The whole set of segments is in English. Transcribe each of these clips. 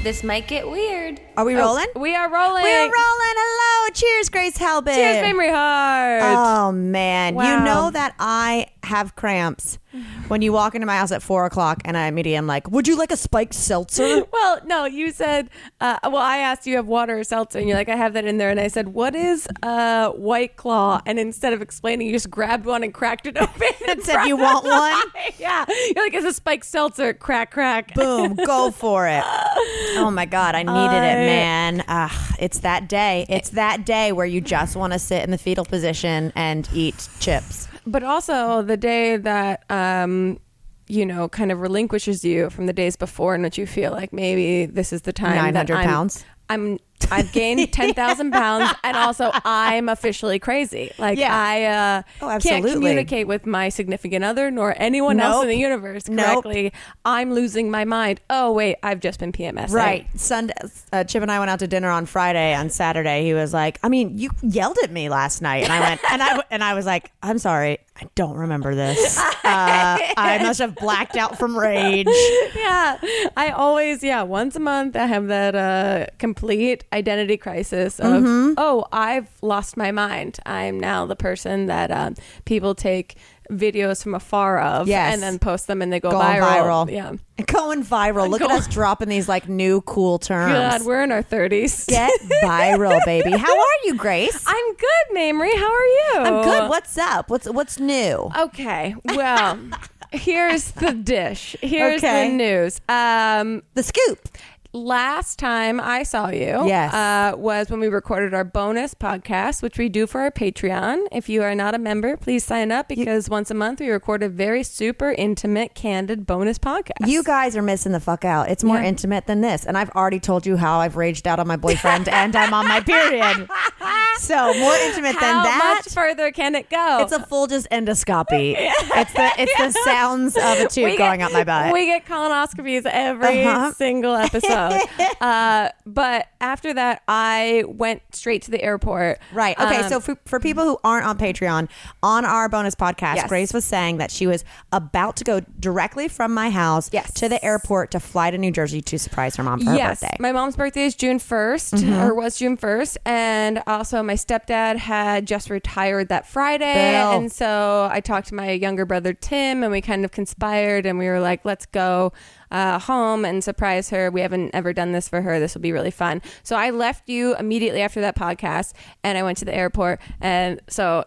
This might get weird. Are we rolling? We are rolling. We're rolling. Hello. Cheers, Grace Helbig. Cheers, Mamrie Hart. Oh, man. Wow. You know that I have cramps when you walk into my house at 4 o'clock and I immediately am like, would you like a spiked seltzer? Well, no, you said, I asked you have water or seltzer, and you're like, I have that in there. And I said, what is White Claw? And instead of explaining, you just grabbed one and cracked it open. And said, you want one? Yeah. You're like, it's a spiked seltzer. Crack, crack. Boom. Go for it. Oh, my God. I needed it, man. It's that day. It's that day where you just want to sit in the fetal position and eat chips. But also the day that, kind of relinquishes you from the days before in which you feel like maybe this is the time 900 that pounds. I've gained 10,000 pounds, and also I'm officially crazy. Like, I can't communicate with my significant other nor anyone else in the universe correctly. I'm losing my mind. Oh, wait, I've just been PMSing. Right. Sunday, Chip and I went out to dinner on Friday. On Saturday, he was like, I mean, you yelled at me last night. And I went, and I was like, I'm sorry. I don't remember this. I must have blacked out from rage. Yeah. I always, once a month, I have that complete identity crisis of, I've lost my mind. I'm now the person that people take videos from afar of and then post them and they go viral. Yeah. Going viral. Look at us dropping these like new cool terms. God, we're in our 30s. Get viral, baby. How are you, Grace? I'm good, Mamrie. How are you? I'm good. What's up? What's new? Okay. Well, here's the dish. Here's the news. The scoop. Last time I saw you was when we recorded our bonus podcast, which we do for our Patreon. If you are not a member, please sign up because once a month we record a very super intimate, candid bonus podcast. You guys are missing the fuck out. It's more intimate than this. And I've already told you how I've raged out on my boyfriend and I'm on my period. So more intimate than that. How much further can it go? It's a full just endoscopy. It's the sounds of a tube going up my butt. We get colonoscopies every single episode. But after that, I went straight to the airport. Right. Okay. So for people who aren't on Patreon, on our bonus podcast, Grace was saying that she was about to go directly from my house to the airport to fly to New Jersey to surprise her mom for her birthday. My mom's birthday is June 1st, or was June 1st. And also my stepdad had just retired that Friday. And so I talked to my younger brother, Tim, and we kind of conspired and we were like, let's go home and surprise her. We haven't ever done this for her. This will be really fun. So I left you immediately after that podcast and I went to the airport. And so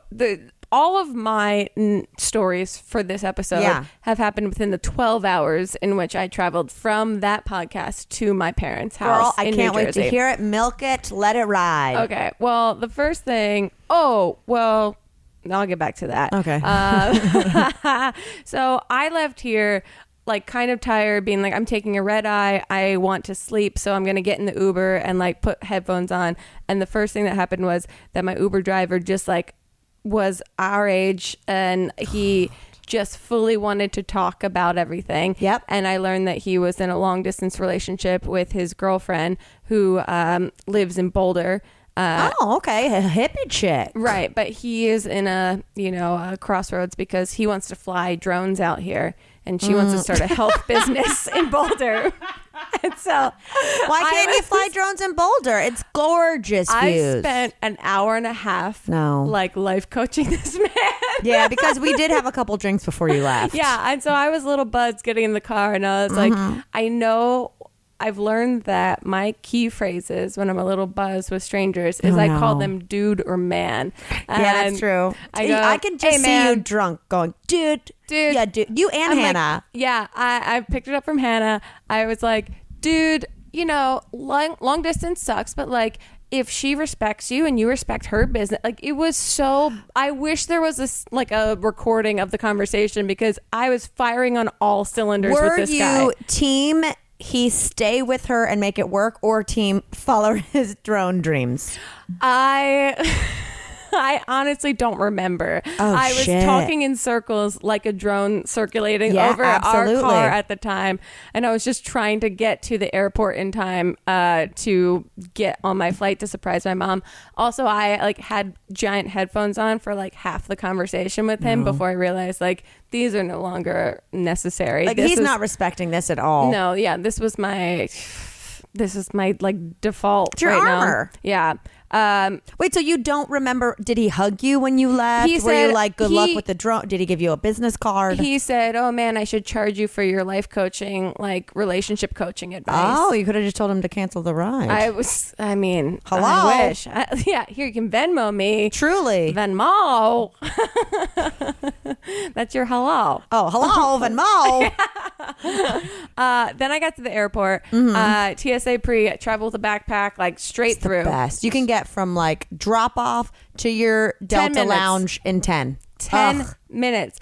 all of my stories for this episode have happened within the 12 hours in which I traveled from that podcast to my parents' house. Girl, I can't wait to hear it. Milk it. Let it ride. Okay. Well, the first thing, I'll get back to that. Okay. So I left here like kind of tired, being like, I'm taking a red eye. I want to sleep. So I'm going to get in the Uber and like put headphones on. And the first thing that happened was that my Uber driver just like was our age and he just fully wanted to talk about everything. Yep. And I learned that he was in a long distance relationship with his girlfriend who lives in Boulder. Okay. A hippie chick. Right. But he is in a crossroads because he wants to fly drones out here and she wants to start a health business in Boulder. And so why can't you fly drones in Boulder? It's gorgeous views. I spent an hour and a half like life coaching this man. Yeah, because we did have a couple drinks before you left. Yeah. And so I was a little buzzed getting in the car and I was like, I know I've learned that my key phrases when I'm a little buzzed with strangers is I call them dude or man. Yeah, that's true. I can just see you drunk going, dude. Yeah, dude. You and Hannah. Like, I picked it up from Hannah. I was like, dude, long distance sucks, but like, if she respects you and you respect her business, like it was so, I wish there was a recording of the conversation because I was firing on all cylinders with this guy. Were you team he stay with her and make it work or team follow his drone dreams? I honestly don't remember. I was talking in circles like a drone circulating over our car at the time. And I was just trying to get to the airport in time to get on my flight to surprise my mom. Also, I like had giant headphones on for like half the conversation with him before I realized like these are no longer necessary. Like he's not respecting this at all. No, yeah, this was my this is my like default It's your right armor. now. Yeah. Wait, so you don't remember? Did he hug you when you left? He Were said you like, good luck with the drone? Did he give you a business card? He said, "Oh man, I should charge you for your life coaching, like relationship coaching advice." Oh, you could have just told him to cancel the ride. I mean, hello. I wish. Yeah, here you can Venmo me. Truly. Venmo. That's your hello. Oh, hello, Venmo. Then I got to the airport. TSA travel with a backpack, like straight through. Best. You can get from like drop off to your Delta lounge in 10 minutes.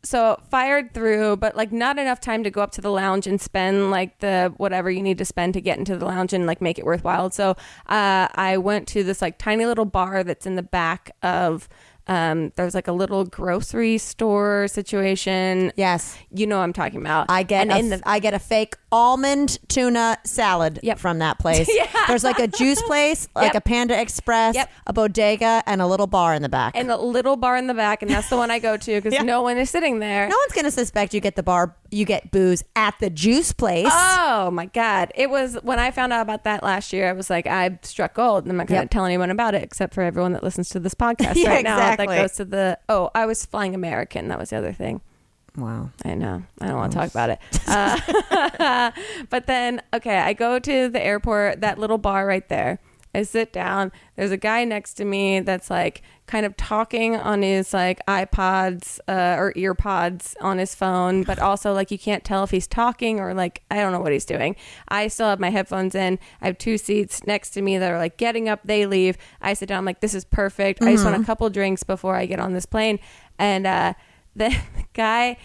So fired through, but like not enough time to go up to the lounge and spend like the whatever you need to spend to get into the lounge and like make it worthwhile. So I went to this like tiny little bar that's in the back of there's like a little grocery store situation. Yes, you know what I'm talking about. I get a fake almond tuna salad from that place. There's like a juice place, like a Panda Express, a bodega, and a little bar in the back. And that's the one I go to because no one is sitting there. No one's gonna suspect you get booze at the juice place. Oh my God. It was when I found out about that last year, I was like, I struck gold and I'm not going to tell anyone about it except for everyone that listens to this podcast right now. That goes to I was flying American. That was the other thing. Wow. I know. I don't want to talk about it. But then, I go to the airport, that little bar right there. I sit down. There's a guy next to me that's like kind of talking on his like iPods or earpods on his phone, but also like you can't tell if he's talking or like I don't know what he's doing. I still have my headphones in. I have 2 seats next to me that are like getting up. They leave. I sit down. I'm like, this is perfect. I just want a couple drinks before I get on this plane. And the guy,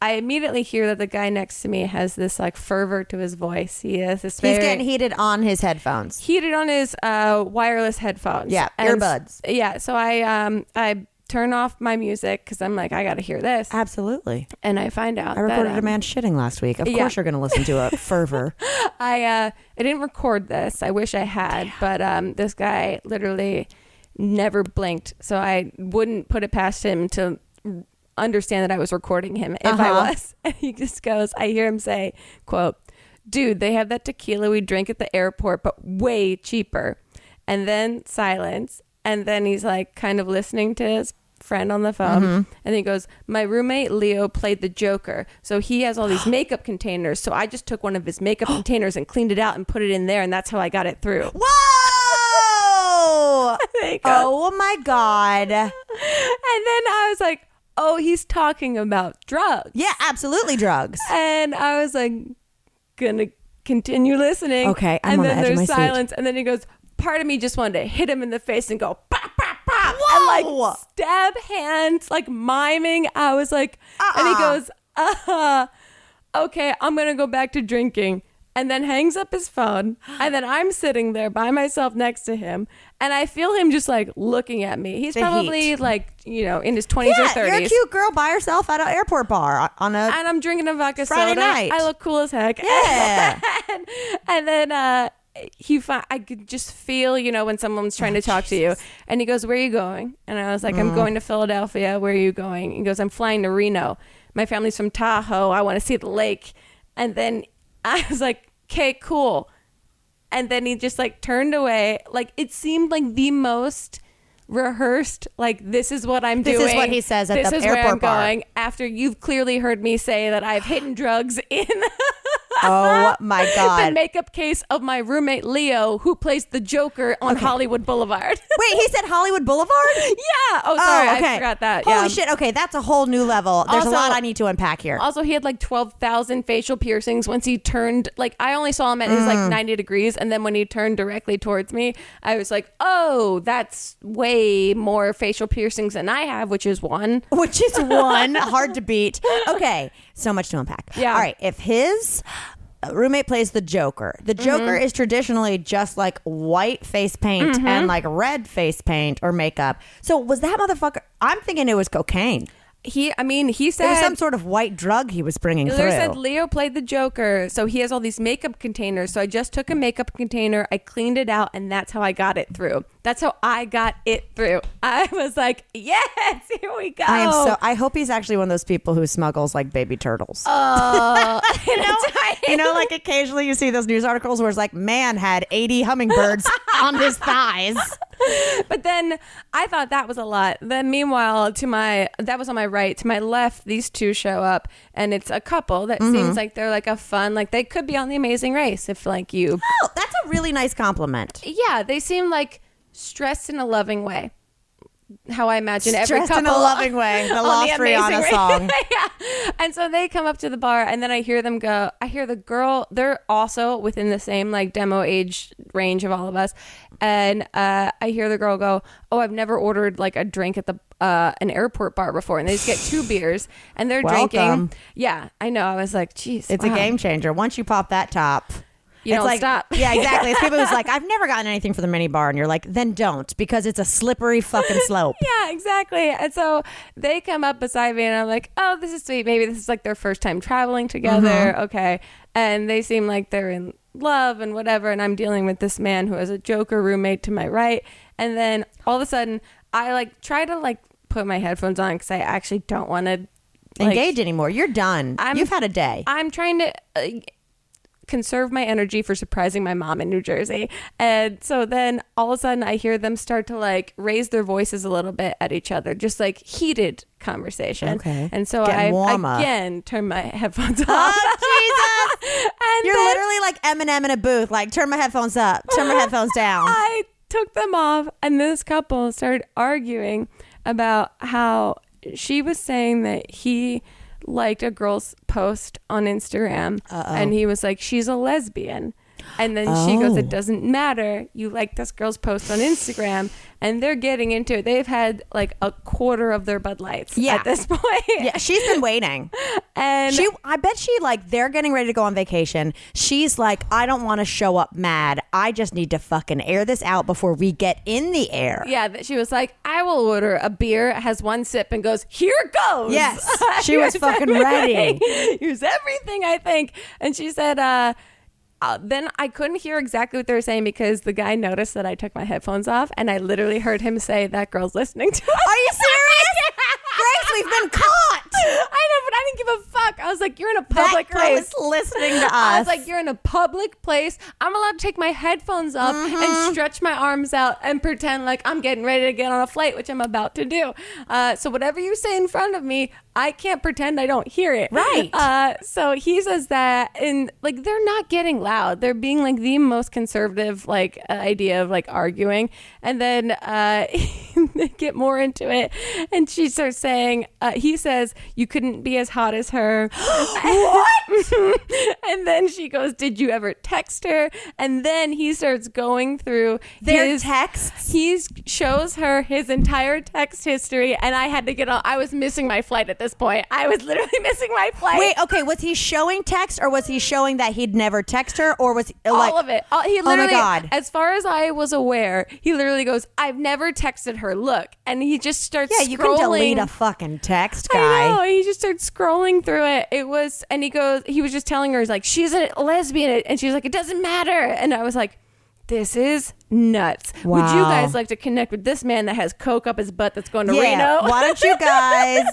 I immediately hear that the guy next to me has this like fervor to his voice. He's getting heated on his headphones. Heated on his wireless headphones. Yeah, earbuds. Yeah, so I turn off my music because I'm like, I got to hear this. Absolutely. And I find out I recorded a man shitting last week. Of course you're going to listen to a fervor. I didn't record this. I wish I had. But this guy literally never blinked. So I wouldn't put it past him to understand that I was recording him if I was. And he just goes, I hear him say, quote, "Dude, they have that tequila we drink at the airport, but way cheaper." And then silence. And then he's like kind of listening to his friend on the phone. And he goes, "My roommate Leo played the Joker. So he has all these makeup containers. So I just took one of his makeup containers and cleaned it out and put it in there. And that's how I got it through." Whoa! Oh my God. And then I was like, oh, he's talking about drugs. Yeah, absolutely drugs. And I was like, gonna continue listening. Okay, I'm on the edge of my seat. And then there's silence. And then he goes, part of me just wanted to hit him in the face and go, pop, pop, pop. Whoa! And like stab hands, like miming. I was like, and he goes, okay, I'm gonna go back to drinking. And then hangs up his phone. And then I'm sitting there by myself next to him. And I feel him just like looking at me. He's probably like, in his 20s or 30s. You're a cute girl by herself at an airport bar and I'm drinking a vodka Friday soda. night. I look cool as heck. Yeah. and then I could just feel, when someone's trying to talk to you. And he goes, "Where are you going?" And I was like, "I'm going to Philadelphia. Where are you going?" He goes, "I'm flying to Reno. My family's from Tahoe. I want to see the lake." And then I was like, "Okay, cool." And then he just like turned away. Like it seemed like the most rehearsed, like this is what I'm doing. This is what he says at the airport where I'm bar. going after you've clearly heard me say that I've hidden drugs in oh my God. the makeup case of my roommate Leo, who plays the Joker on Hollywood Boulevard. Wait, he said Hollywood Boulevard? Yeah. Oh, sorry. I forgot that. Holy shit. Okay, that's a whole new level. There's Also, a lot I need to unpack here. Also, he had like 12,000 facial piercings once he turned, like I only saw him at his like 90 degrees. And then when he turned directly towards me, I was like, oh, that's way more facial piercings than I have, which is one. Hard to beat. Okay, so much to unpack. Yeah. All right, if his roommate plays the Joker is traditionally just like white face paint and like red face paint or makeup. So was that motherfucker, I'm thinking it was cocaine. He said it was some sort of white drug he was bringing through. He said Leo played the Joker, so he has all these makeup containers. So I just took a makeup container, I cleaned it out, and that's how I got it through. That's how I got it through. I was like, yes, here we go. I hope he's actually one of those people who smuggles like baby turtles. Oh, like occasionally you see those news articles where it's like, man had 80 hummingbirds on his thighs. But then I thought that was a lot. Then meanwhile, that was on my right. To my left, these two show up, and it's a couple that seems like they're like a fun, like they could be on The Amazing Race if like you. Oh, that's a really nice compliment. Yeah, they seem like stressed in a loving way. How I imagine every couple in a loving way. The Lost Rihanna song. Yeah. And so they come up to the bar, and then I hear them go. I hear the girl. They're also within the same like demo age range of all of us, and I hear the girl go, "Oh, I've never ordered like a drink at the an airport bar before," and they just get 2 beers, and they're drinking. Yeah, I know. I was like, "Geez, it's a game changer." Once you pop that top. You don't stop. Yeah, exactly. It's people who's like, I've never gotten anything from the mini bar. And you're like, then don't, because it's a slippery fucking slope. Yeah, exactly. And so they come up beside me and I'm like, oh, this is sweet. Maybe this is like their first time traveling together. Okay. And they seem like they're in love and whatever. And I'm dealing with this man who has a Joker roommate to my right. And then all of a sudden I like try to like put my headphones on because I actually don't want to engage anymore. You're done. You've had a day. I'm trying to... conserve my energy for surprising my mom in New Jersey. And so then all of a sudden I hear them start to like raise their voices a little bit at each other, just like heated conversation. Okay. And so I again turn my headphones off. Oh, Jesus. And you're literally like Eminem in a booth, like turn my headphones up, turn my headphones down. I took them off, and this couple started arguing about how she was saying that he liked a girl's post on Instagram. And he was like, she's a lesbian. And then she goes, it doesn't matter. You like this girl's post on Instagram. And they're getting into it. They've had like a quarter of their Bud Lights at this point. Yeah, she's been waiting. And I bet she like, they're getting ready to go on vacation. She's like, I don't want to show up mad. I just need to fucking air this out before we get in the air. Yeah, she was like, I will order a beer, has one sip and goes, here it goes. Yes, she was fucking ready. Here's everything, I think. And she said, then I couldn't hear exactly what they were saying because the guy noticed that I took my headphones off, and I literally heard him say, that girl's listening to us. Are you serious? Grace, we've been caught. I know, but I didn't give a fuck. I was like, you're in a public place. Listening to us. I was like, you're in a public place. I'm allowed to take my headphones off and stretch my arms out and pretend like I'm getting ready to get on a flight, which I'm about to do. So whatever you say in front of me, I can't pretend I don't hear it. Right. So he says that, and like they're not getting loud. They're being like the most conservative like idea of like arguing, and then they get more into it, and she starts saying, he says, you couldn't be as hot as her. What? And then she goes, did you ever text her? And then he starts going through their texts. He shows her his entire text history, and I had to get on. I was missing my flight at this point. I was literally missing my flight. Wait, okay, was he showing text, or was he showing that he'd never text her, or was he, like, all of it? He literally, oh my God. As far as I was aware, he literally goes, I've never texted her. Look, and he just starts. Yeah, you can delete a fucking text, guy. I know. He just starts scrolling through it. It was, and he was just telling her, he's like, she's a lesbian, and she's like, it doesn't matter. And I was like, this is nuts. Wow. Would you guys like to connect with this man that has coke up his butt that's going to Reno? Why don't you guys?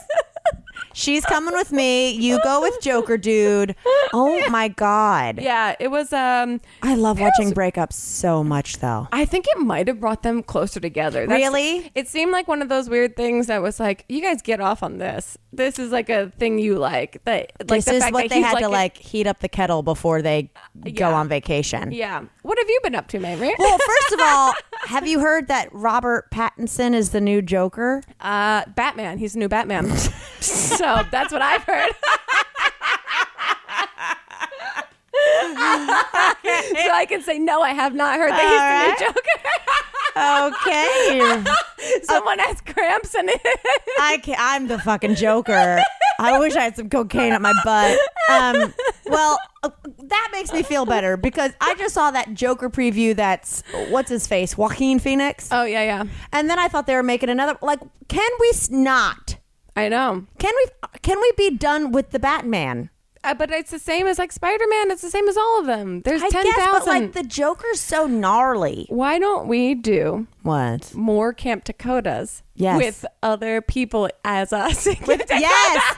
She's coming with me. You go with Joker dude. Oh my God. Yeah, it was I love watching breakups so much though. I think it might have brought them closer together. Really? It seemed like one of those weird things that was like, you guys get off on this. This is like a thing you like. That like this the is fact what that they had like to like heat up the kettle before they go on vacation. Yeah. What have you been up to, Mamrie? Well, first of all, have you heard that Robert Pattinson is the new Joker? Batman. He's the new Batman. So that's what I've heard. So I can say, no, I have not heard that he's the new Joker. Okay. Someone has cramps in it. I'm the fucking Joker. I wish I had some cocaine up my butt. Well, that makes me feel better because I just saw that Joker preview that's, what's his face? Joaquin Phoenix? Oh, yeah, yeah. And then I thought they were making another, like, can we not I know. Can we be done with the Batman? But it's the same as like Spider-Man. It's the same as all of them. There's 10,000. But like the Joker's so gnarly. Why don't we do what more Camp Dakotas? Yes. With other people as us. Yes.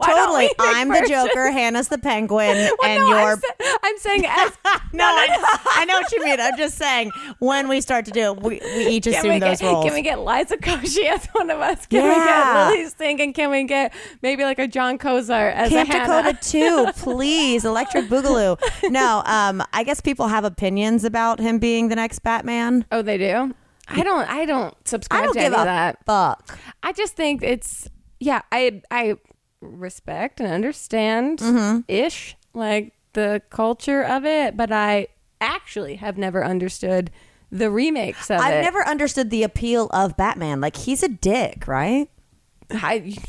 Totally. I'm the Joker, Hannah's the Penguin, and you're... I'm saying as... no, I know what you mean. I'm just saying when we start to do it, we each assume those roles. Can we get Liza Koshy as one of us? Can we get Lily Stink? And can we get maybe like a John Kozar as Camp a Hannah? Dakota 2, please. Electric Boogaloo. No, I guess people have opinions about him being the next Batman. Oh, they do? I don't subscribe to any of that. Fuck. I just think it's I respect and understand ish like the culture of it, but I actually have never understood the remakes of it. I've never understood the appeal of Batman. Like, he's a dick, right?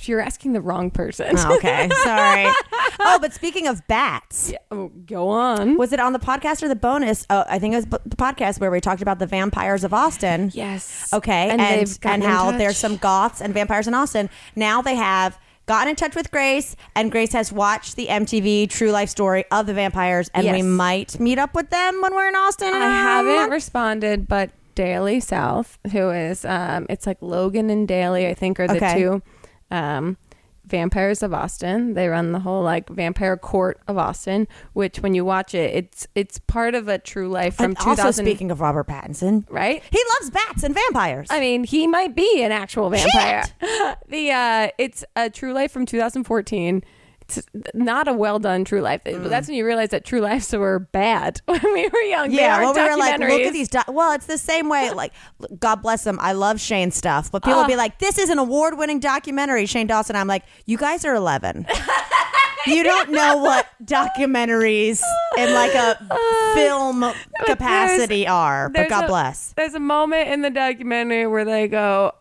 You're asking the wrong person. Oh, okay, sorry. Oh, but speaking of bats, go on. Was it on the podcast or the bonus? Oh, I think it was the podcast where we talked about the vampires of Austin. Yes. Okay, and how there's some goths and vampires in Austin. Now they have gotten in touch with Grace, and Grace has watched the MTV True Life story of the vampires, and we might meet up with them when we're in Austin. I haven't responded, but Daily South, who is it's like Logan and Daly, I think, are the two vampires of Austin. They run the whole like vampire court of Austin, which when you watch it, it's part of a True Life from 2000. Also, speaking of Robert Pattinson, right? He loves bats and vampires. I mean, he might be an actual vampire. It's a True Life from 2014. It's not a well done True Life. That's when you realize that True Lives were bad when we were young. Yeah, well, we were like, look at these. Well, it's the same way. Like, God bless him. I love Shane's stuff, but people will be like, "This is an award-winning documentary." Shane Dawson. I'm like, you guys are 11. You don't know what documentaries in like a film capacity are. But God bless. There's a moment in the documentary where they go,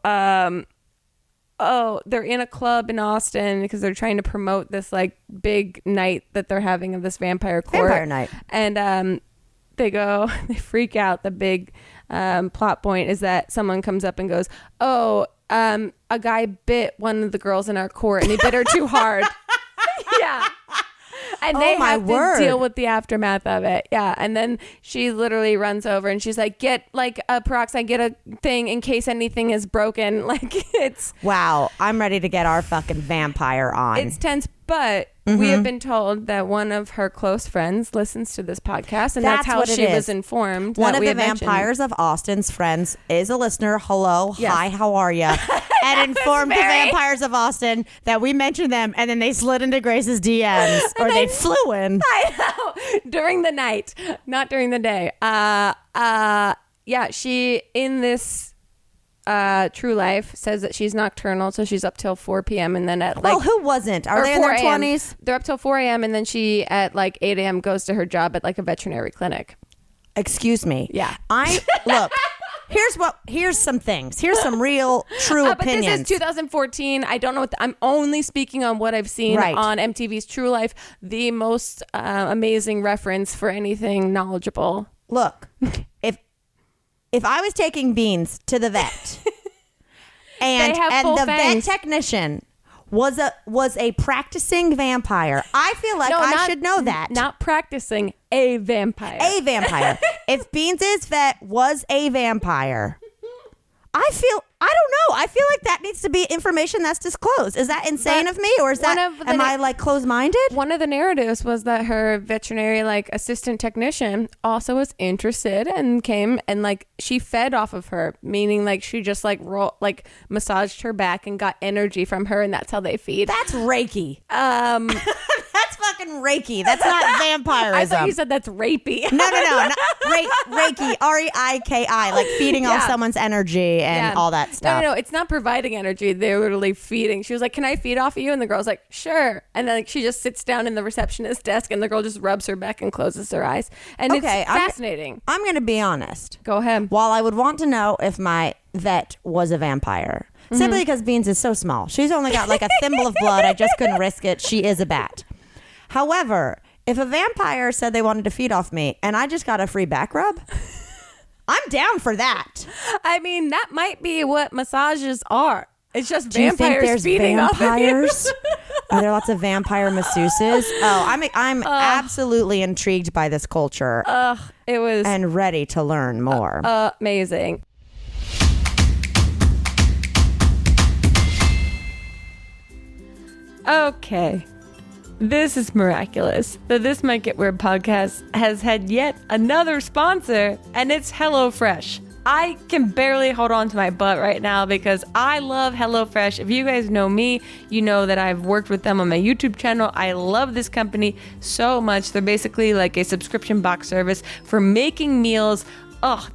they're in a club in Austin because they're trying to promote this like big night that they're having of this vampire court. Vampire night. And they freak out. The big plot point is that someone comes up and goes, a guy bit one of the girls in our court and he bit her too hard. Yeah. And they have to deal with the aftermath of it. Yeah. And then she literally runs over and she's like, get like a peroxide, get a thing in case anything is broken. Like, it's... Wow. I'm ready to get our fucking vampire on. It's tense, but we have been told that one of her close friends listens to this podcast, and that's how she was informed. One of the vampires of Austin's friends is a listener. Hello. Yes. Hi, how are you? And informed the vampires of Austin that we mentioned them, and then they slid into Grace's DMs, or they flew in. I know. During the night, not during the day. She, in this True Life, says that she's nocturnal, so she's up till 4 p.m. and then at like... Well, who wasn't? Are they in their 20s? They're up till 4 a.m. and then she at like 8 a.m. goes to her job at like a veterinary clinic. Excuse me. Yeah. Look, here's some things. Here's some real true opinions. But this is 2014. I don't know I'm only speaking on what I've seen on MTV's True Life, the most amazing reference for anything knowledgeable. Look, if I was taking Beans to the vet and the vet technician was a practicing vampire, I feel like I should know that. Not practicing, a vampire. A vampire. If Beans' vet was a vampire, I don't know. I feel like that needs to be information that's disclosed. Is that insane of me, or am I like closed-minded? One of the narratives was that her veterinary like assistant technician also was interested and came and like she fed off of her, meaning like she just like massaged her back and got energy from her, and that's how they feed. That's Reiki. That's fucking Reiki. That's not vampirism. I thought you said that's rapey. No. Not Reiki. Reiki. Like feeding off someone's energy and all that stuff. No. It's not providing energy. They're literally feeding. She was like, "Can I feed off of you?" And the girl's like, "Sure." And then like, she just sits down in the receptionist's desk, and the girl just rubs her back and closes her eyes. And it's fascinating. I'm going to be honest. Go ahead. While I would want to know if my vet was a vampire, simply because Beans is so small. She's only got like a thimble of blood. I just couldn't risk it. She is a bat. However, if a vampire said they wanted to feed off me and I just got a free back rub, I'm down for that. I mean, that might be what massages are. It's just Do you think vampires there's feeding vampires? off of you. Are there lots of vampire masseuses? Oh, I'm absolutely intrigued by this culture. It was and ready to learn more. Amazing. Okay. This is miraculous. The This Might Get Weird podcast has had yet another sponsor, and it's HelloFresh. I can barely hold on to my butt right now because I love HelloFresh. If you guys know me, you know that I've worked with them on my YouTube channel. I love this company so much. They're basically like a subscription box service for making meals.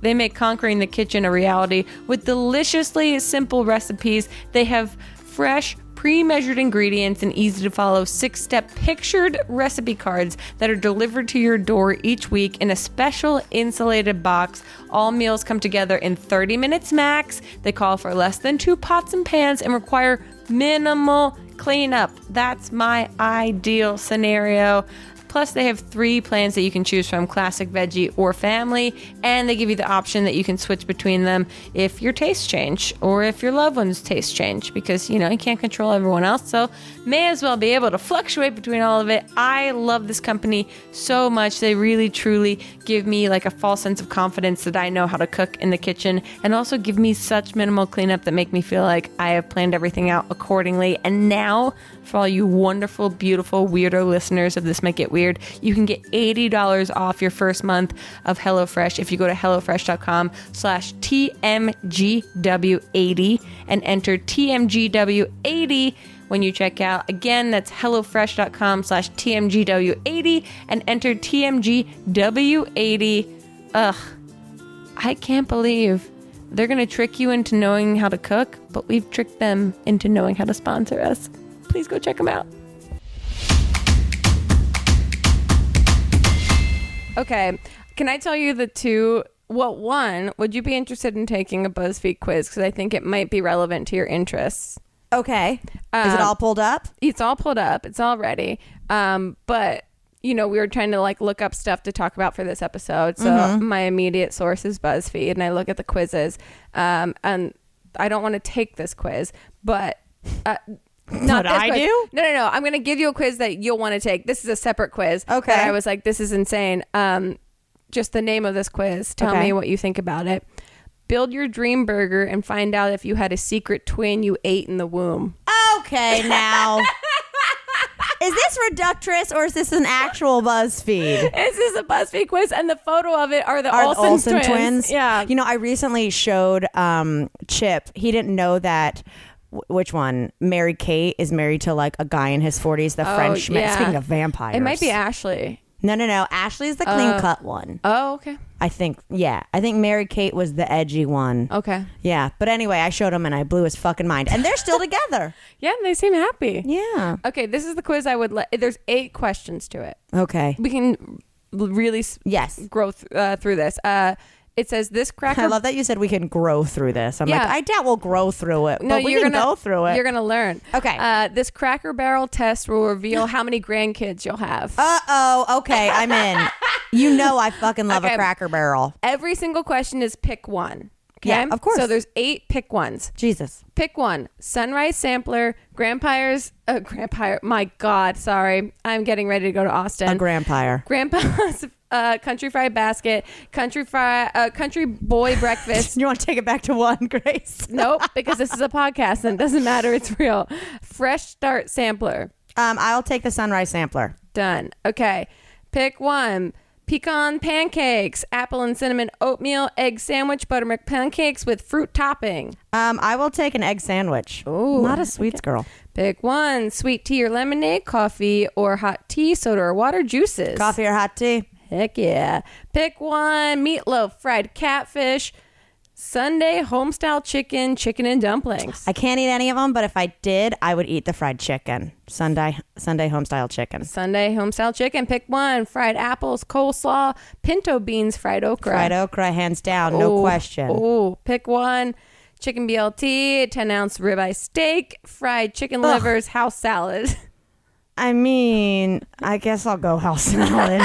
They make conquering the kitchen a reality with deliciously simple recipes. They have fresh, pre-measured ingredients and easy-to-follow 6-step pictured recipe cards that are delivered to your door each week in a special insulated box. All meals come together in 30 minutes max. They call for less than 2 pots and pans and require minimal cleanup. That's my ideal scenario. Plus, they have 3 plans that you can choose from: classic, veggie, or family. And they give you the option that you can switch between them if your tastes change or if your loved one's tastes change, because, you can't control everyone else. So may as well be able to fluctuate between all of it. I love this company so much. They really, truly give me like a false sense of confidence that I know how to cook in the kitchen, and also give me such minimal cleanup that make me feel like I have planned everything out accordingly. And now, for all you wonderful, beautiful, weirdo listeners of This Might Get Weird, you can get $80 off your first month of HelloFresh if you go to HelloFresh.com/TMGW80 and enter TMGW80 when you check out. Again, that's HelloFresh.com/TMGW80 and enter TMGW80. I can't believe they're going to trick you into knowing how to cook, but we've tricked them into knowing how to sponsor us. Please go check them out. Okay, can I tell you the two? Well, one, would you be interested in taking a BuzzFeed quiz? Because I think it might be relevant to your interests. Okay. Is it all pulled up? It's all pulled up. It's all ready. But, we were trying to look up stuff to talk about for this episode. So my immediate source is BuzzFeed, and I look at the quizzes. And I don't want to take this quiz, but... Not what I do? No. I'm going to give you a quiz that you'll want to take. This is a separate quiz. Okay. That I was like, this is insane. Just the name of this quiz. Tell me what you think about it. Build your dream burger and find out if you had a secret twin you ate in the womb. Okay, now. Is this reductress or is this an actual BuzzFeed? This is a BuzzFeed quiz, and the photo of it are the Olsen twins. Yeah. I recently showed Chip. He didn't know that... Which one? Mary Kate is married to a guy in his 40s, the Frenchman. Yeah. Speaking of vampires. It might be Ashley. No. Ashley's the clean cut one. Oh, okay. I think Mary Kate was the edgy one. Okay. Yeah. But anyway, I showed him and I blew his fucking mind. And they're still together. Yeah, they seem happy. Yeah. Okay, this is the quiz I would there's 8 questions to it. Okay. We can really grow through this. It says this cracker... I love that you said we can grow through this. I'm like, I doubt we'll grow through it, but we can go through it. You're going to learn. Okay. This Cracker Barrel test will reveal how many grandkids you'll have. Uh-oh. Okay, I'm in. I fucking love a Cracker Barrel. Every single question is pick one. Okay? Yeah, of course. So there's 8 pick ones. Jesus. Pick one. Sunrise Sampler, Grandpa's... My God, sorry. I'm getting ready to go to Austin. A Grandpa's Country Fried Basket, Country Boy Breakfast. You want to take it back to 1, Grace? Nope, because this is a podcast and it doesn't matter. It's real. Fresh Start Sampler. I'll take the Sunrise Sampler. Done. Okay. Pick one. Pecan pancakes, apple and cinnamon oatmeal, egg sandwich, buttermilk pancakes with fruit topping. I will take an egg sandwich. Ooh, not a sweets girl. Pick one. Sweet tea or lemonade, coffee or hot tea, soda or water, juices. Coffee or hot tea? Heck yeah. Pick one. Meatloaf, fried catfish, Sunday homestyle chicken and dumplings. I can't eat any of them, but if I did, I would eat the fried chicken. Sunday homestyle chicken. Sunday homestyle chicken. Pick one. Fried apples, coleslaw, pinto beans, fried okra. Fried okra, hands down, no question. Ooh, pick one. Chicken BLT, 10-ounce ribeye steak, fried chicken livers, house salad. I mean, I guess I'll go house salad.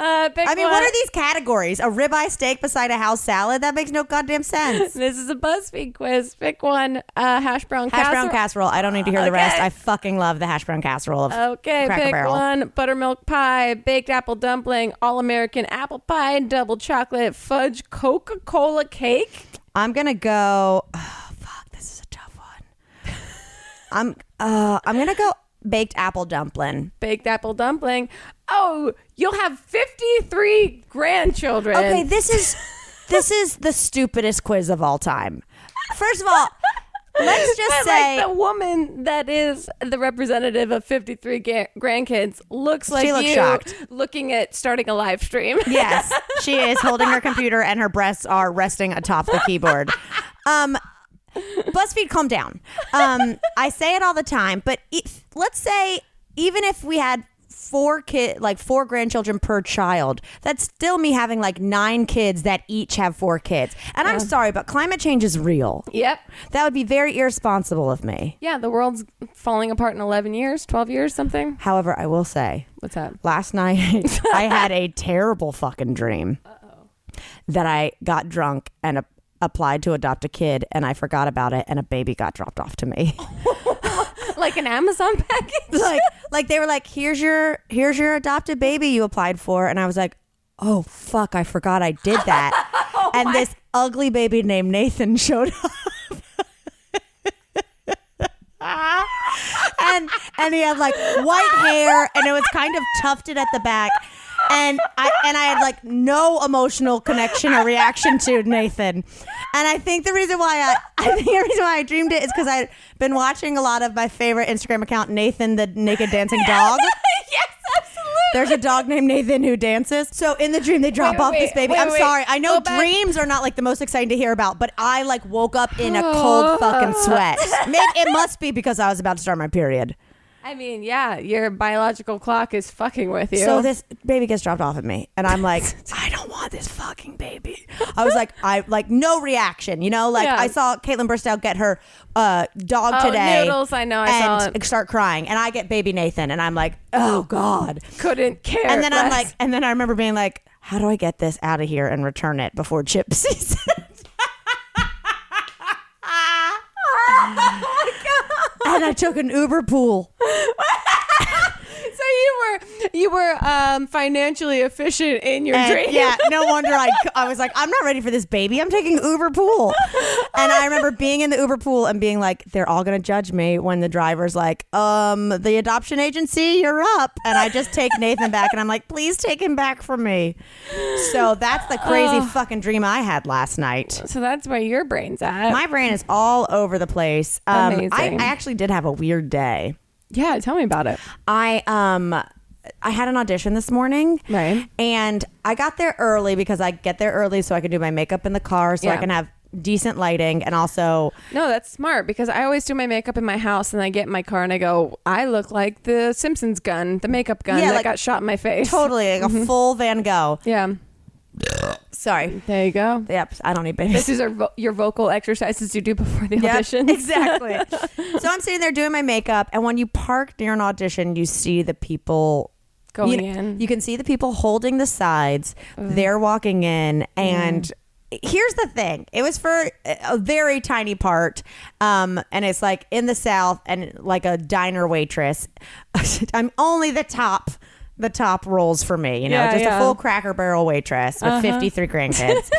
What are these categories? A ribeye steak beside a house salad? That makes no goddamn sense. This is a BuzzFeed quiz. Pick one. Hash brown casserole. I don't need to hear the rest. I fucking love the hash brown casserole of Cracker pick Barrel. One. Buttermilk pie, baked apple dumpling, all-American apple pie, double chocolate fudge Coca-Cola cake. I'm gonna go. Oh, fuck! This is a tough one. I'm gonna go baked apple dumpling. Baked apple dumpling. Oh, you'll have 53 grandchildren. Okay, this is the stupidest quiz of all time. First of all, let's just say like the woman that is the representative of 53 grandkids looks like you shocked. Looking at starting a live stream. Yes, she is holding her computer and her breasts are resting atop the keyboard. BuzzFeed, calm down. I say it all the time, but let's say even if we had 4 grandchildren per child, that's still me having like 9 kids that each have 4 kids. And I'm sorry, but climate change is real. Yep. That would be very irresponsible of me. Yeah, the world's falling apart in 11 years, 12 years, something. However, I will say, what's that? Last night I had a terrible fucking dream. That I got drunk and applied to adopt a kid, and I forgot about it, and a baby got dropped off to me. Like an Amazon package? like they were like, here's your adopted baby you applied for. And I was like, oh fuck, I forgot I did that. And this ugly baby named Nathan showed up. and he had like white hair, and it was kind of tufted at the back. And I had like no emotional connection or reaction to Nathan. And I think the reason why I dreamed it is because I'd been watching a lot of my favorite Instagram account, Nathan the Naked Dancing Dog. Yes, absolutely. There's a dog named Nathan who dances. So in the dream, they drop off this baby. I'm sorry. I know dreams are not like the most exciting to hear about, but I like woke up in a cold fucking sweat. It must be because I was about to start my period. I mean, yeah, your biological clock is fucking with you. So this baby gets dropped off at me, and I'm like, I don't want this fucking baby. I was like, no reaction, you know? Like, I saw Caitlin Burstow get her dog today. Noodles, I know, I saw it. Start crying, and I get baby Nathan, and I'm like, oh God. Couldn't care And then less. and then I remember being like, how do I get this out of here and return it before Chip sees it? Oh my God. And I took an Uber pool. So you were financially efficient in your dream. Yeah, no wonder I was like, I'm not ready for this baby. I'm taking Uber pool. And I remember being in the Uber pool and being like, they're all going to judge me when the driver's like, the adoption agency, you're up. And I just take Nathan back and I'm like, please take him back from me. So that's the crazy fucking dream I had last night. So that's where your brain's at. My brain is all over the place. Amazing. I actually did have a weird day. Yeah, tell me about it. I had an audition this morning. Right. And I got there early because I get there early so I can do my makeup in the car so I can have decent lighting, and also... No, that's smart, because I always do my makeup in my house and I get in my car and I go, I look like the Simpsons gun, the makeup gun that got shot in my face. Totally, like a full Van Gogh. Yeah. Sorry. There you go. Yep, I don't need babies. This is your vocal exercises you do before the audition. Exactly. So I'm sitting there doing my makeup, and when you park near an audition, you see the people going in. You can see the people holding the sides. They're walking in, and here's the thing. It was for a very tiny part, and it's like in the South, and like a diner waitress. I'm only the top roles for me, just a full Cracker Barrel waitress with 53 grandkids.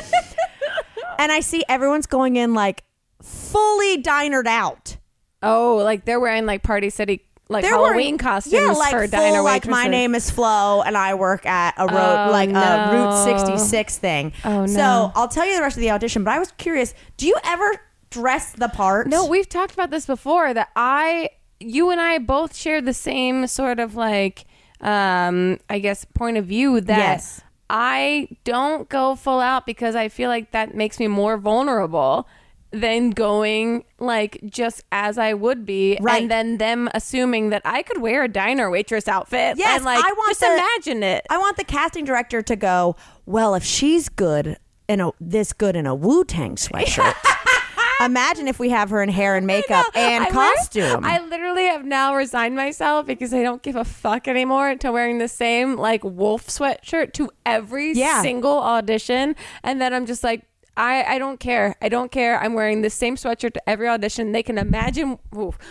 And I see everyone's going in like fully dinered out. Oh, like they're wearing like Party City, like Halloween costumes for diner waitresses. Like my name is Flo and I work at a road, a Route 66 thing. Oh no. So I'll tell you the rest of the audition, but I was curious, do you ever dress the part? No, we've talked about this before, that you and I both share the same sort of like, I guess, point of view that I don't go full out because I feel like that makes me more vulnerable than going like just as I would be, and then them assuming that I could wear a diner waitress outfit. Yes, and like, imagine it. I want the casting director to go, well, if she's good this good in a Wu-Tang sweatshirt, Imagine if we have her in hair and makeup and costume. I literally have now resigned myself because I don't give a fuck anymore to wearing the same like wolf sweatshirt to every single audition. And then I'm just like, I don't care. I don't care. I'm wearing the same sweatshirt to every audition. They can imagine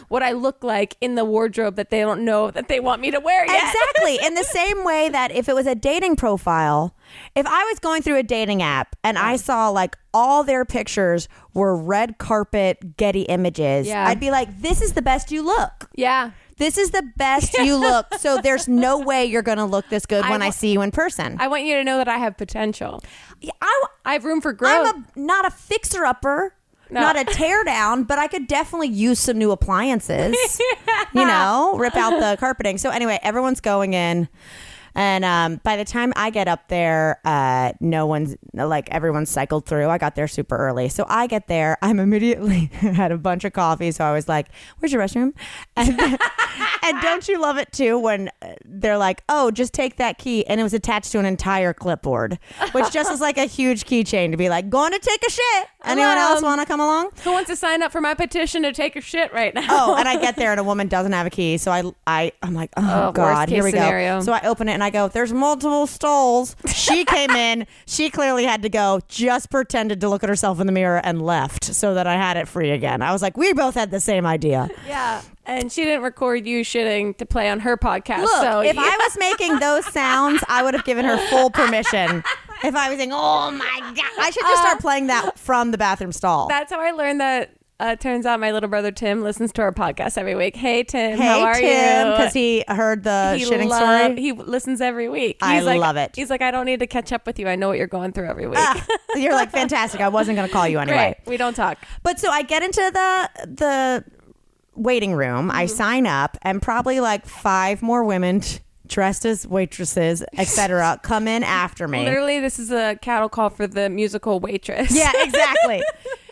what I look like in the wardrobe that they don't know that they want me to wear yet. Exactly. In the same way that if it was a dating profile, if I was going through a dating app and I saw like all their pictures were red carpet Getty images, I'd be like, this is the best you look. Yeah. This is the best you look. So there's no way you're going to look this good when I see you in person. I want you to know that I have potential. I have room for growth. I'm not a fixer-upper, not a tear-down, but I could definitely use some new appliances. You know, rip out the carpeting. So anyway, everyone's going in. And by the time I get up there, everyone's cycled through. I got there super early. So I get there. I'm immediately had a bunch of coffee. So I was like, where's your restroom? And don't you love it too when they're like, oh, just take that key. And it was attached to an entire clipboard, which just is like a huge keychain to be like, going to take a shit. Anyone else want to come along? Who wants to sign up for my petition to take a shit right now? Oh, and I get there and a woman doesn't have a key. So I'm like, oh God, here we go. So I open it and I go, there's multiple stalls. She came in. She clearly had to go, just pretended to look at herself in the mirror and left so that I had it free again. I was like, we both had the same idea. Yeah. And she didn't record you shitting to play on her podcast. Look, so if I was making those sounds, I would have given her full permission. If I was saying, oh my God, I should just start playing that from the bathroom stall. That's how I learned that. Turns out my little brother Tim listens to our podcast every week. Hey Tim, hey, how are Tim, you? Because he heard the shitting story. He listens every week. I love it. He's like, I don't need to catch up with you. I know what you're going through every week. You're like, fantastic. I wasn't going to call you anyway. Great. We don't talk. But so I get into the waiting room. I sign up, and probably like 5 more women dressed as waitresses, etc., come in after me. Literally, this is a cattle call for the musical Waitress. Yeah, exactly.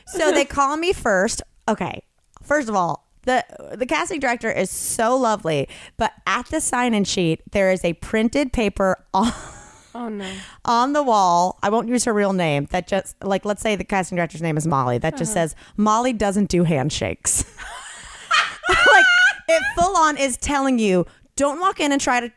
So they call me first. Okay, first of all, the casting director is so lovely, but at the sign-in sheet, there is a printed paper on the wall. I won't use her real name. That just, like, let's say the casting director's name is Molly. That just says, Molly doesn't do handshakes. Like, it full on is telling you, don't walk in and try to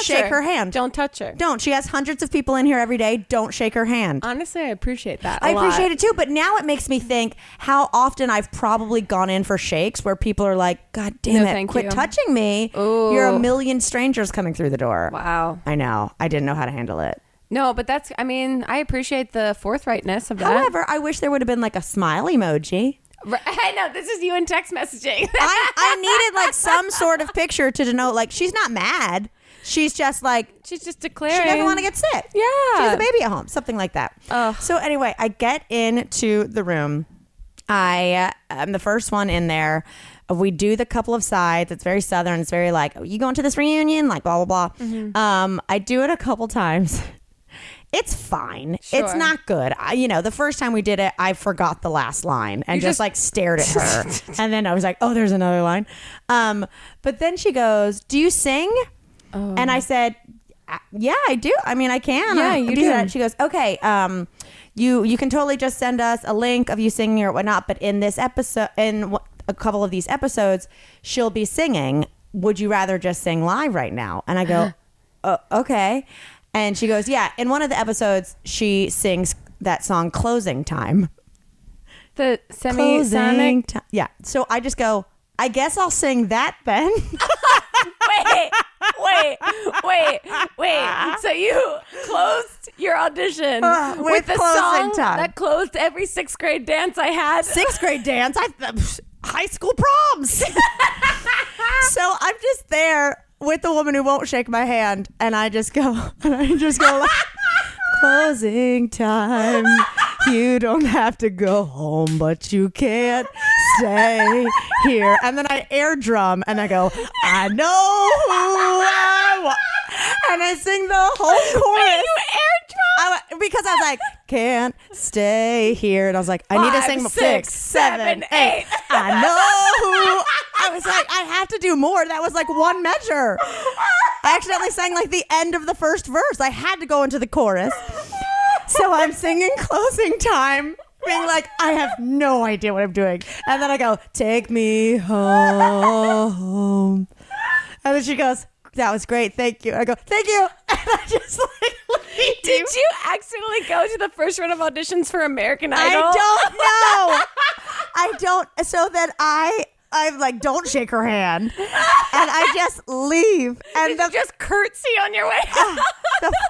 shake her hand. Don't touch her. Don't. She has hundreds of people in here every day. Don't shake her hand. Honestly, I appreciate that. I appreciate it too. But now it makes me think how often I've probably gone in for shakes where people are like, God damn it, quit touching me. Ooh. You're a million strangers coming through the door. Wow. I know. I didn't know how to handle it. No, but I appreciate the forthrightness of that. However, I wish there would have been like a smile emoji. I know, this is you in text messaging. I needed like some sort of picture to denote like she's not mad. She's just like, she's just declaring she doesn't want to get sick. Yeah. She has a baby at home. Something like that. So anyway, I get into the room. I'm the first one in there. We do the couple of sides. It's very Southern. It's very like, you going to this reunion? Like blah, blah, blah. Mm-hmm. I do it a couple times. It's fine. Sure. It's not good. The first time we did it, I forgot the last line and just like stared at her. And then I was like, oh, there's another line. But then she goes, do you sing? Oh. And I said, yeah, I do. I mean, I can. Yeah, you do. That. She goes, okay, you can totally just send us a link of you singing or whatnot. But in this episode, in a couple of these episodes, she'll be singing. Would you rather just sing live right now? And I go, okay. And she goes, yeah. In one of the episodes, she sings that song "Closing Time." The semi-sonic. Yeah. So I just go, I guess I'll sing that then. Wait. So you closed your audition with the song that closed every 6th grade dance I had. 6th grade dance? High school proms. So I'm just there with the woman who won't shake my hand, and I just go, closing time. You don't have to go home, but you can't stay here. And then I air drum, and I go, I know who I want. And I sing the whole chorus. Wait, you air drum? Because I was like, can't stay here. And I was like, I need to sing 6, 7, 8. I know who. I was like, I have to do more. That was like one measure. I accidentally sang like the end of the first verse. I had to go into the chorus. So I'm singing "Closing Time" being like, I have no idea what I'm doing. And then I go, take me home. And then she goes, that was great. Thank you. I go, thank you. And I just like, leave. Did you accidentally go to the first round of auditions for American Idol? I don't know. So then I'm like, don't shake her hand. And I just leave. And Did you just curtsy on your way?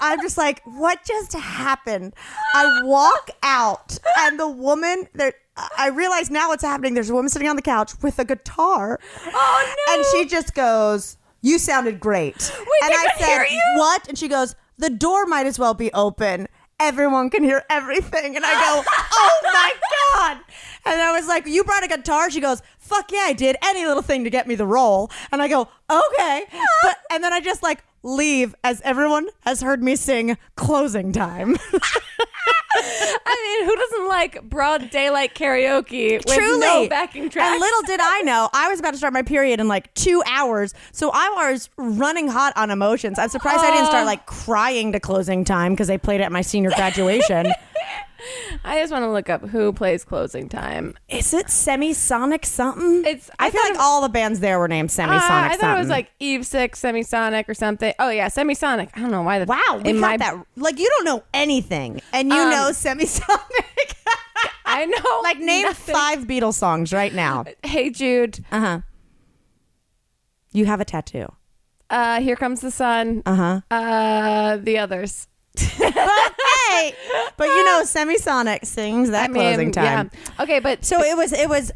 I'm just like, what just happened? I walk out and the woman there, I realize now what's happening. There's a woman sitting on the couch with a guitar. Oh no. And she just goes, you sounded great. Wait, and they I could said, hear you? what? And she goes, the door might as well be open. Everyone can hear everything. And I go, oh my God. And I was like, you brought a guitar? She goes, fuck yeah, I did. Any little thing to get me the role. And I go, okay. And then I just like leave as everyone has heard me sing Closing Time. I mean, who doesn't like broad daylight karaoke with Truly. no backing tracks? And little did I know, I was about to start my period in like 2 hours. So I was running hot on emotions. I'm surprised I didn't start like crying to Closing Time because they played it at my senior graduation. I just want to look up who plays Closing Time. Is it Semisonic something? I feel thought like all the bands there were named Semisonic I something. thought it was like Eve 6, Semisonic or something. Oh yeah, Semisonic. I don't know why. Wow, we got that. Like you don't know anything, and you know Semisonic. I know. Like name nothing. 5 Beatles songs right now. Hey Jude. You have a tattoo. Here Comes the Sun. The others. But you know, Semisonic sings that Closing Time. Yeah. Okay, but So it was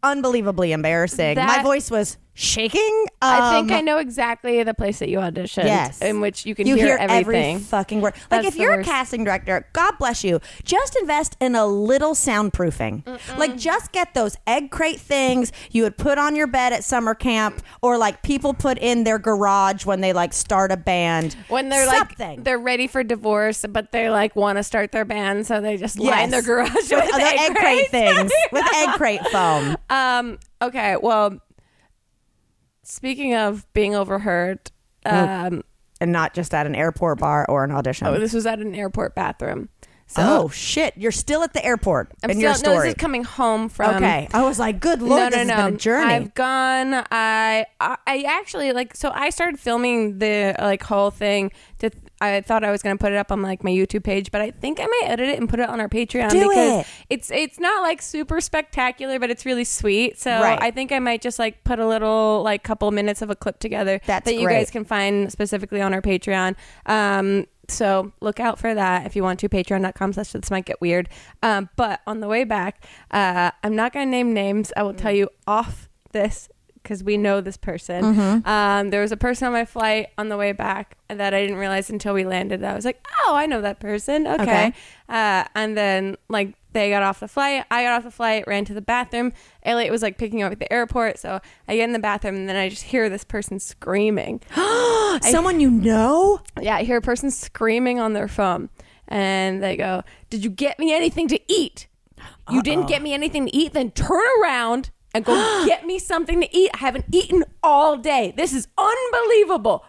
unbelievably embarrassing. My voice was shaking. I think I know exactly the place that you auditioned. Yes. In which you can hear everything. Every fucking word. That's Like if the you're worst. a casting director, God bless you. Just invest in a little soundproofing. Like just get those egg crate things you would put on your bed at summer camp, or like people put in their garage when they like start a band. When they're Something. like they're ready for divorce, but they like want to start their band, so they just line their garage with other egg crate things with egg crate foam. Okay, well, speaking of being overheard, And not just at an airport bar or an audition. this was at an airport bathroom. So shit! You're still at the airport I'm in still, your story. No, this is coming home from. Okay, I was like, good lord, this has been a journey. I've gone. I actually like. So I started filming the like whole thing. I thought I was gonna put it up on like my YouTube page, but I think I might edit it and put it on our Patreon because it's not like super spectacular, but it's really sweet. So I think I might just like put a little like couple minutes of a clip together that you guys can find specifically on our Patreon. So look out for that if you want to. Patreon.com/this might get weird. But on the way back, I'm not going to name names. I will tell you off this because we know this person. There was a person on my flight on the way back that I didn't realize until we landed. I was like, oh, I know that person. Okay. And then like they got off the flight. I got off the flight, ran to the bathroom. Elliot was like picking me up at the airport. So I get in the bathroom and then I just hear this person screaming. Someone you know? Yeah, I hear a person screaming on their phone. And they go, did you get me anything to eat? You didn't get me anything to eat? Then turn around and go get me something to eat. I haven't eaten all day. This is unbelievable.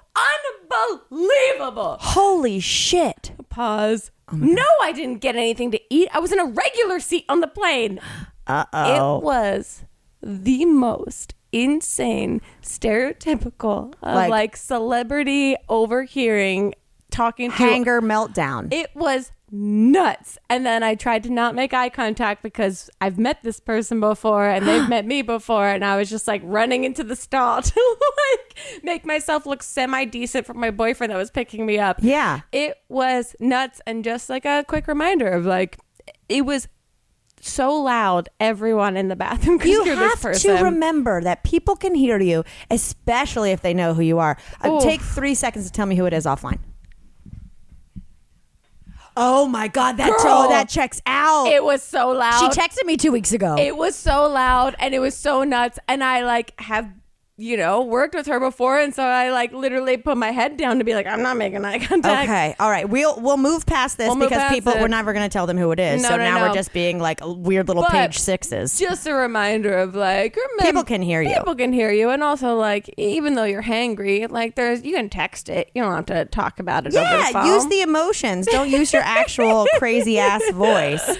Unbelievable. Holy shit. Pause. No, I didn't get anything to eat. I was in a regular seat on the plane. Uh-oh. It was the most insane, stereotypical of like celebrity overhearing, talking to Hanger meltdown. It was nuts. And then I tried to not make eye contact because I've met this person before and they've met me before, and I was just like running into the stall to like make myself look semi-decent for my boyfriend that was picking me up. Yeah. It was nuts. And just like a quick reminder of like, it was so loud, everyone in the bathroom could hear this person. You have to remember that people can hear you, especially if they know who you are. Take 3 seconds to tell me who it is offline. Oh my God, that checks out. It was so loud. She texted me 2 weeks ago. It was so loud and it was so nuts. And I like have worked with her before, and so I like literally put my head down to be like, I'm not making eye contact. Okay, all right, we'll move past this because we're never going to tell them who it is. No, now we're just being like weird little page sixes. Just a reminder of like, remember, people can hear you. People can hear you, and also like, even though you're hangry, like you can text it. You don't have to talk about it. over the phone. Use the emotions. Don't use your actual crazy ass voice.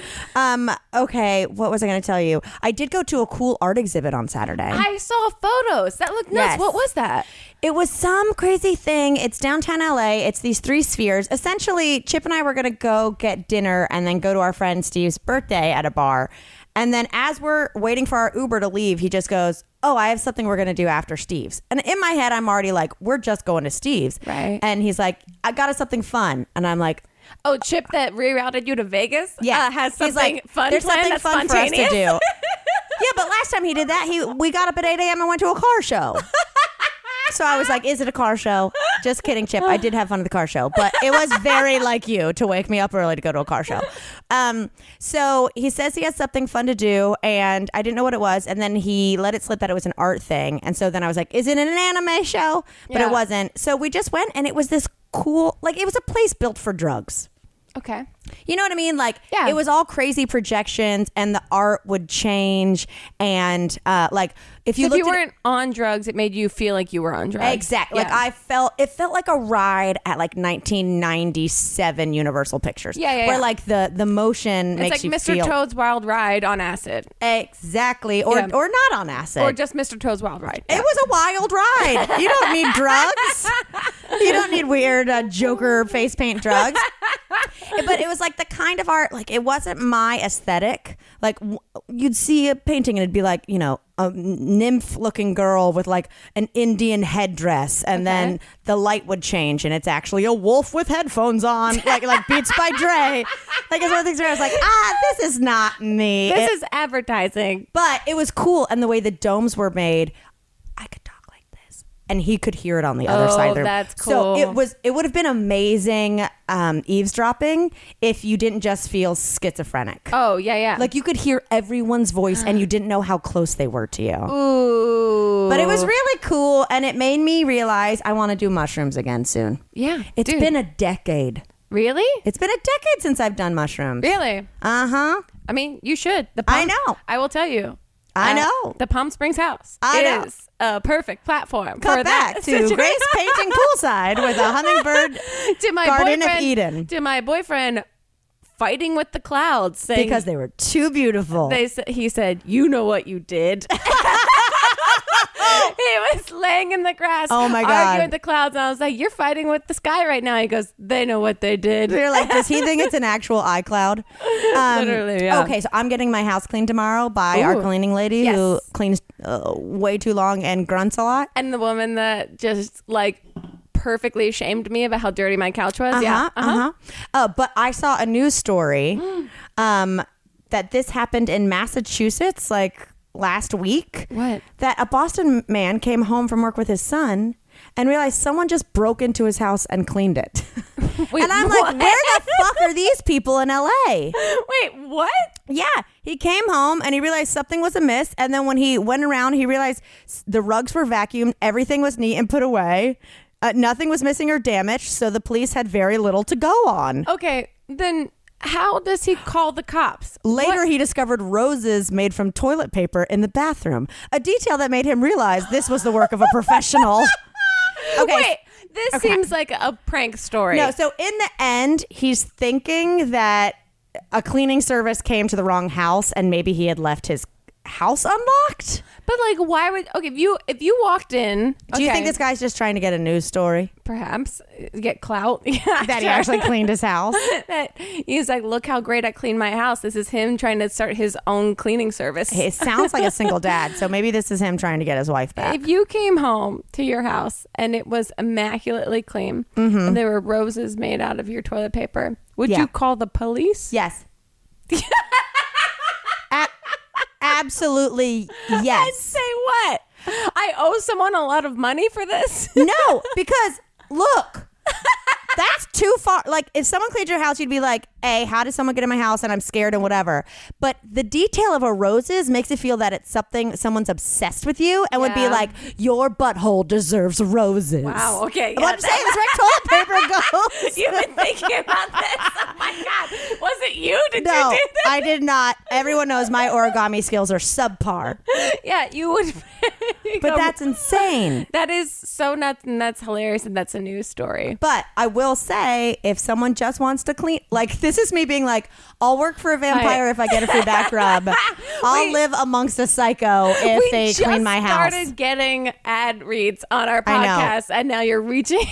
Okay, what was I going to tell you? I did go to a cool art exhibit on Saturday. I saw photos. That looked nuts. Yes. What was that? It was some crazy thing. It's downtown LA. It's these 3 spheres. Essentially, Chip and I were going to go get dinner and then go to our friend Steve's birthday at a bar. And then as we're waiting for our Uber to leave, he just goes, oh, I have something we're going to do after Steve's. And in my head, I'm already like, we're just going to Steve's. Right. And he's like, I got us something fun. And I'm like, oh, Chip that rerouted you to Vegas? Yeah. Has something like, fun there's planned something that's fun for us to spontaneous? do. Yeah, but last time he did that, we got up at 8 a.m. and went to a car show. So I was like, is it a car show? Just kidding, Chip. I did have fun at the car show, but it was very like you to wake me up early to go to a car show. So he says he has something fun to do, and I didn't know what it was. And then he let it slip that it was an art thing. And so then I was like, is it an anime show? But it wasn't. So we just went, and it was this cool, like it was a place built for drugs. Okay. You know what I mean? Like, yeah. It was all crazy projections, and the art would change. And like, if you weren't on drugs, it made you feel like you were on drugs. Exactly. Yeah. Like it felt like a ride at like 1997 Universal Pictures. Yeah. Where like the motion makes you feel. It's like Mr. Toad's Wild Ride on acid. Exactly. Or not on acid. Or just Mr. Toad's Wild Ride. Yeah. It was a wild ride. You don't need drugs. You don't need weird Joker face paint drugs. But it was like the kind of art, like it wasn't my aesthetic. Like you'd see a painting and it'd be like, a nymph looking girl with like an Indian headdress, and then the light would change and it's actually a wolf with headphones on, like Beats by Dre. Like it's one of the things where I was like, this is not me. This is advertising. But it was cool, and the way the domes were made, I could talk like this and he could hear it on the other side of the room. That's cool. So it would have been amazing eavesdropping if you didn't just feel schizophrenic. Oh, yeah. Like you could hear everyone's voice and you didn't know how close they were to you. Ooh. But it was really cool, and it made me realize I want to do mushrooms again soon. Yeah. It's been a decade. Really? It's been a decade since I've done mushrooms. Really? Uh-huh. I mean, you should. I know. I will tell you. I know. The Palm Springs house is a perfect platform Cut for back that. to Grace painting poolside with a hummingbird Garden of Eden. To my boyfriend fighting with the clouds. Saying, because they were too beautiful. He said, you know what you did. He was laying in the grass. Oh my God. Arguing with the clouds. And I was like, you're fighting with the sky right now. He goes, they know what they did. You're like, does he think it's an actual iCloud? Literally, yeah. Okay, so I'm getting my house cleaned tomorrow by our cleaning lady who cleans way too long and grunts a lot. And the woman that just like perfectly shamed me about how dirty my couch was. But I saw a news story that this happened in Massachusetts like last week. What? That a Boston man came home from work with his son and realized someone just broke into his house and cleaned it. Wait, and I'm like, where the fuck are these people in LA? Wait, what? Yeah, he came home and he realized something was amiss, and then when he went around, he realized the rugs were vacuumed, everything was neat and put away, nothing was missing or damaged, so the police had very little to go on. Okay, then how does he call the cops? Later, he discovered roses made from toilet paper in the bathroom, a detail that made him realize this was the work of a professional. Okay. Wait, this seems like a prank story. No, so in the end, he's thinking that a cleaning service came to the wrong house and maybe he had left his house unlocked. But like, why would if you walked in? Do you think this guy's just trying to get a news story? Perhaps get clout. Yeah, that he actually cleaned his house. That he's like, look how great I cleaned my house. This is him trying to start his own cleaning service. It sounds like a single dad, so maybe this is him trying to get his wife back. If you came home to your house and it was immaculately clean, and there were roses made out of your toilet paper, would you call the police? Yes. Absolutely yes. I'd say what? I owe someone a lot of money for this? No, because look, that's too far. Like, if someone cleaned your house, you'd be like, hey, how did someone get in my house and I'm scared and whatever. But the detail of a roses makes it feel that it's something someone's obsessed with you and would be like, your butthole deserves roses. Wow, okay. Well, I'm saying this where toilet paper goes. You've been thinking about this. Oh my God. Was it you? Did No, you do this? I did not. Everyone knows my origami skills are subpar. Yeah, you would. But that's insane. That is so nuts, and that's hilarious, and that's a news story. But I will say, if someone just wants to clean, like, this is me being like, I'll work for a vampire if I get a free back rub. I'll live amongst a psycho if they clean my house. We started getting ad reads on our podcast, and now you're reaching.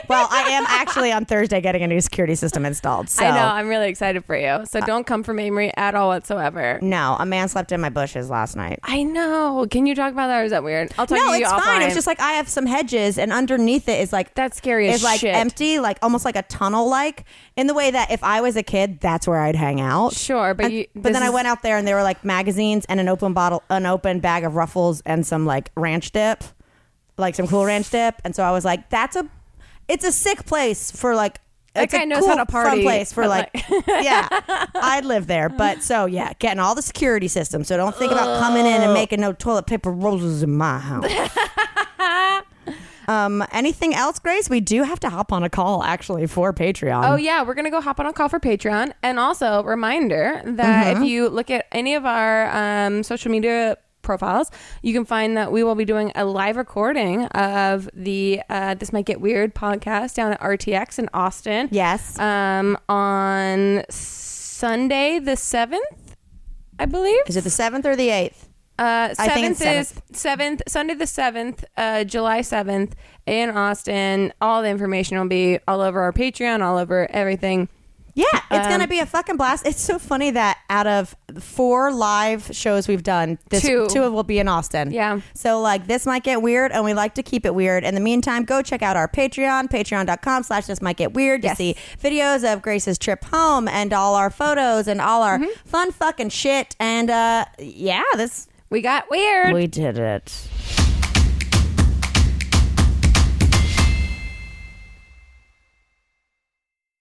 Well, I am actually on Thursday getting a new security system installed. So. I know. I'm really excited for you. So don't come for Mamrie at all whatsoever. No, a man slept in my bushes last night. I know. Can you talk about that, or is that weird? I'll talk no, to you it's offline. fine. It's just like I have some hedges, and underneath it is like that's scary as it's like shit. empty, like almost like a tunnel, like in the way that if I was a kid, that's where I'd hang out. Sure, but but then I went out there and there were like magazines and an open bag of Ruffles and some like ranch dip, like some Cool Ranch dip, and so I was like, it's a sick place for like. That It's guy a knows cool, how to party. fun place for like yeah, I'd live there. But so yeah, getting all the security systems. So don't think about coming in and making no toilet paper roses in my house. Anything else, Grace? We do have to hop on a call actually for Patreon. Oh yeah, we're gonna go hop on a call for Patreon. And also reminder that if you look at any of our social media profiles, you can find that we will be doing a live recording of the This Might Get Weird podcast down at RTX in Austin. Yes. On Sunday the 7th, I believe. Is it the 7th or the 8th? I think it's 7th. Sunday the 7th, July 7th in Austin. All the information will be all over our Patreon, all over everything. Yeah, it's going to be a fucking blast. It's so funny that out of 4 live shows we've done, two will be in Austin. Yeah. So like this might get weird and we like to keep it weird. In the meantime, go check out our Patreon, patreon.com/this might get weird to see videos of Grace's trip home and all our photos and all our fun fucking shit. And yeah, we got weird. We did it.